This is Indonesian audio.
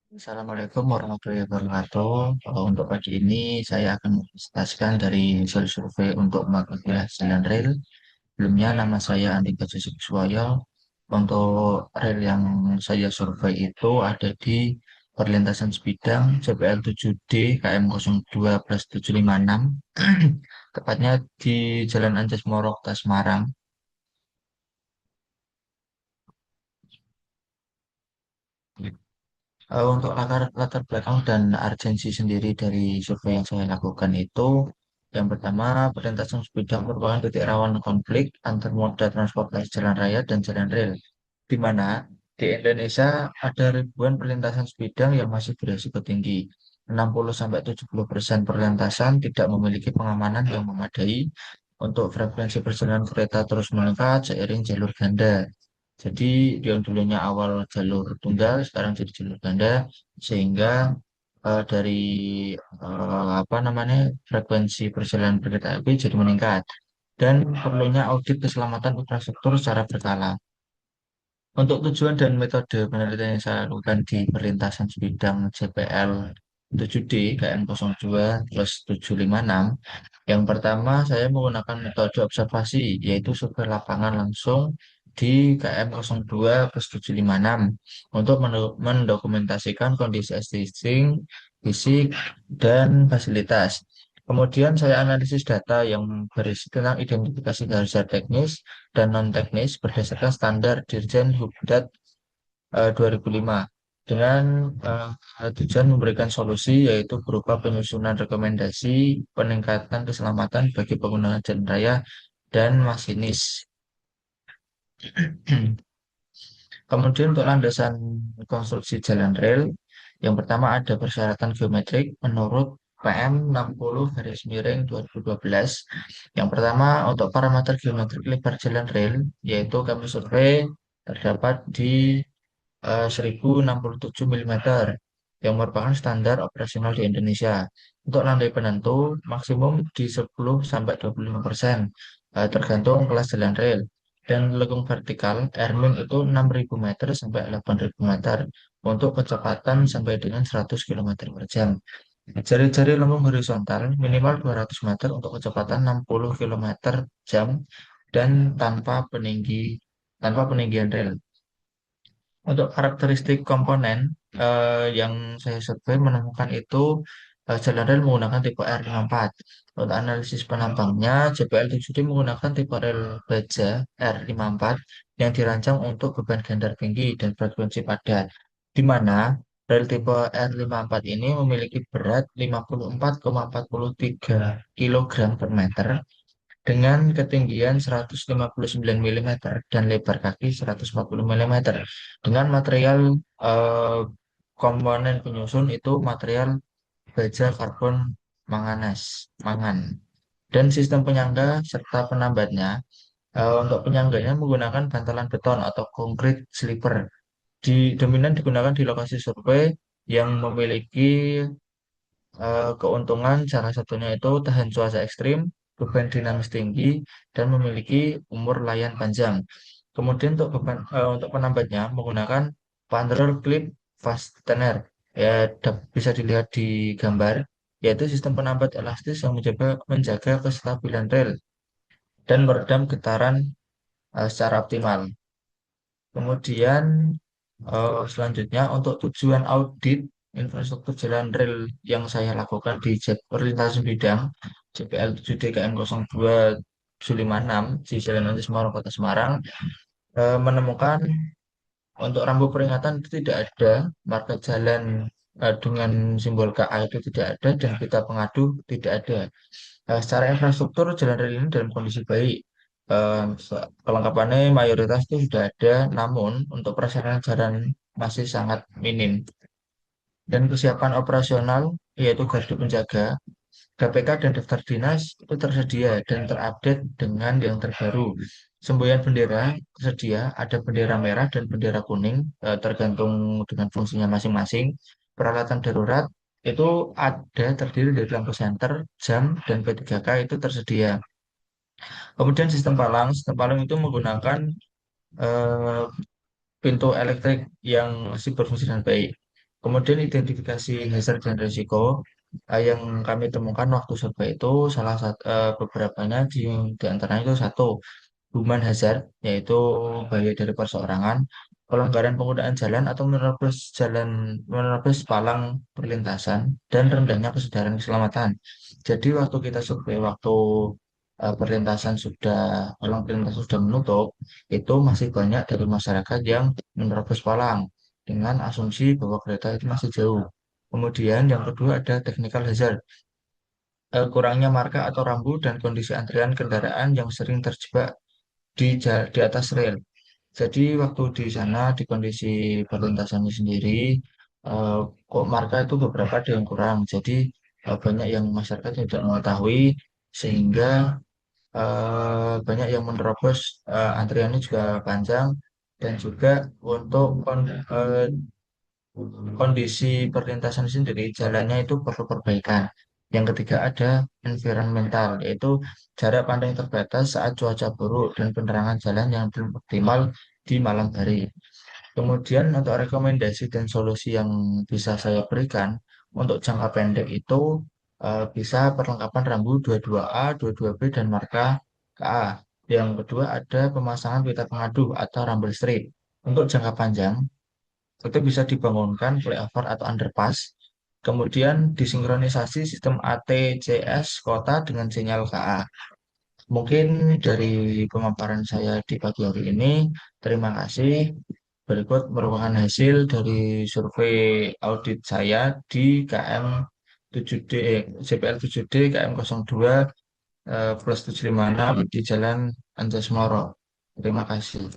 Assalamualaikum warahmatullahi wabarakatuh. Untuk pagi ini saya akan mempresentasikan dari hasil survei untuk Magelang Jalan Rail. Sebelumnya nama saya Andika Susukswoyo. Untuk rel yang saya survei itu ada di perlintasan sebidang CPL 7D KM 02+756, tepatnya di Jalan Anjas Morok, Semarang. Untuk latar belakang dan urgensi sendiri dari survei yang saya lakukan itu, yang pertama, perlintasan sepeda merupakan titik rawan konflik antar moda transportasi jalan raya dan jalan rel, di mana di Indonesia ada ribuan perlintasan sepeda yang masih berisiko tinggi. 60-70% perlintasan tidak memiliki pengamanan yang memadai untuk frekuensi perjalanan kereta terus meningkat seiring jalur ganda. Jadi yang dulunya awal jalur tunggal sekarang jadi jalur ganda sehingga dari apa namanya frekuensi perjalanan kereta api jadi meningkat dan perlunya audit keselamatan infrastruktur secara berkala. Untuk tujuan dan metode penelitian yang saya lakukan di perlintasan sebidang JPL 7D KM 02+756, yang pertama, saya menggunakan metode observasi, yaitu survei lapangan langsung di KM 02+756 untuk mendokumentasikan kondisi existing, fisik, dan fasilitas. Kemudian saya analisis data yang berisi tentang identifikasi hazard teknis dan non-teknis berdasarkan standar Dirjen Hubdat 2005 dengan tujuan memberikan solusi yaitu berupa penyusunan rekomendasi peningkatan keselamatan bagi pengguna jalan raya dan masinis. Kemudian untuk landasan konstruksi jalan rel, yang pertama ada persyaratan geometrik menurut PM 60 garis miring 2012. Yang pertama untuk parameter geometrik lebar jalan rel, yaitu kami survei terdapat di 1067 mm yang merupakan standar operasional di Indonesia. Untuk landai penentu maksimum di 10-25%, tergantung kelas jalan rel. Dan lekung vertikal Ermin itu 6.000 meter sampai 8.000 meter untuk kecepatan sampai dengan 100 km per jam. Jari-jari lengkung horizontal minimal 200 meter untuk kecepatan 60 km jam dan tanpa peninggian rel. Untuk karakteristik komponen yang saya survei menemukan itu jalan rel menggunakan tipe R54. Untuk analisis penampangnya, JPL 7D menggunakan tipe rel baja R54 yang dirancang untuk beban gandar tinggi dan frekuensi padat, di mana rel tipe R54 ini memiliki berat 54,43 kg per meter dengan ketinggian 159 mm dan lebar kaki 140 mm dengan material eh, komponen penyusun itu material baja karbon mangan dan sistem penyangga serta penambatnya. Untuk penyangganya menggunakan bantalan beton atau konkrit sleeper dominan digunakan di lokasi survei yang memiliki keuntungan salah satunya itu tahan cuaca ekstrim, beban dinamis tinggi, dan memiliki umur layan panjang. Kemudian untuk penambatnya menggunakan Vanderer Clip Fastener, ya bisa dilihat di gambar, yaitu sistem penambat elastis yang menjaga kestabilan rel dan meredam getaran secara optimal. Kemudian selanjutnya untuk tujuan audit infrastruktur jalan rel yang saya lakukan di perlintasan bidang JPL 7 DKM 02+756 di Jalan Nanti Semarang, Kota Semarang, menemukan untuk rambu peringatan itu tidak ada, marka jalan dengan simbol KA itu tidak ada, dan pita pengadu tidak ada. Secara infrastruktur jalan rel ini dalam kondisi baik. Kelengkapannya mayoritas itu sudah ada, namun untuk prasarana jalan masih sangat minim. Dan kesiapan operasional yaitu gardu penjaga, KPK dan daftar dinas itu tersedia dan terupdate dengan yang terbaru. Semboyan bendera tersedia, ada bendera merah dan bendera kuning, tergantung dengan fungsinya masing-masing. Peralatan darurat itu ada terdiri dari lampu senter, jam, dan P3K itu tersedia. Kemudian sistem palang itu menggunakan eh, pintu elektrik yang masih berfungsi dengan baik. Kemudian identifikasi hazard dan risiko yang kami temukan waktu survei itu salah satu beberapanya di antaranya itu satu human hazard yaitu bahaya dari perseorangan, pelanggaran penggunaan jalan atau menerobos palang perlintasan dan rendahnya kesadaran keselamatan. Jadi waktu kita survei waktu palang perlintasan sudah menutup, itu masih banyak dari masyarakat yang menerobos palang dengan asumsi bahwa kereta itu masih jauh. Kemudian yang kedua ada technical hazard, kurangnya marka atau rambu dan kondisi antrian kendaraan yang sering terjebak di atas rel. Jadi waktu di sana di kondisi perlintasannya sendiri, eh, kok marka itu beberapa ada yang kurang. Jadi banyak yang masyarakat tidak mengetahui sehingga banyak yang menerobos, antriannya juga panjang dan juga untuk kondisi perlintasan sendiri jalannya itu perlu perbaikan. Yang ketiga ada environmental, yaitu jarak pandang terbatas saat cuaca buruk dan penerangan jalan yang belum optimal di malam hari. Kemudian untuk rekomendasi dan solusi yang bisa saya berikan untuk jangka pendek itu bisa perlengkapan rambu 22A, 22B dan marka KA. Yang kedua ada pemasangan pita pengadu atau rumble strip. Untuk jangka panjang itu bisa dibangunkan flyover atau underpass. Kemudian disinkronisasi sistem ATCS kota dengan sinyal KA. Mungkin dari pemaparan saya di pagi hari ini, terima kasih. Berikut merupakan hasil dari survei audit saya di KM 7D, CPL 7D KM 02 plus 756 di Jalan Anjasmoro. Terima kasih.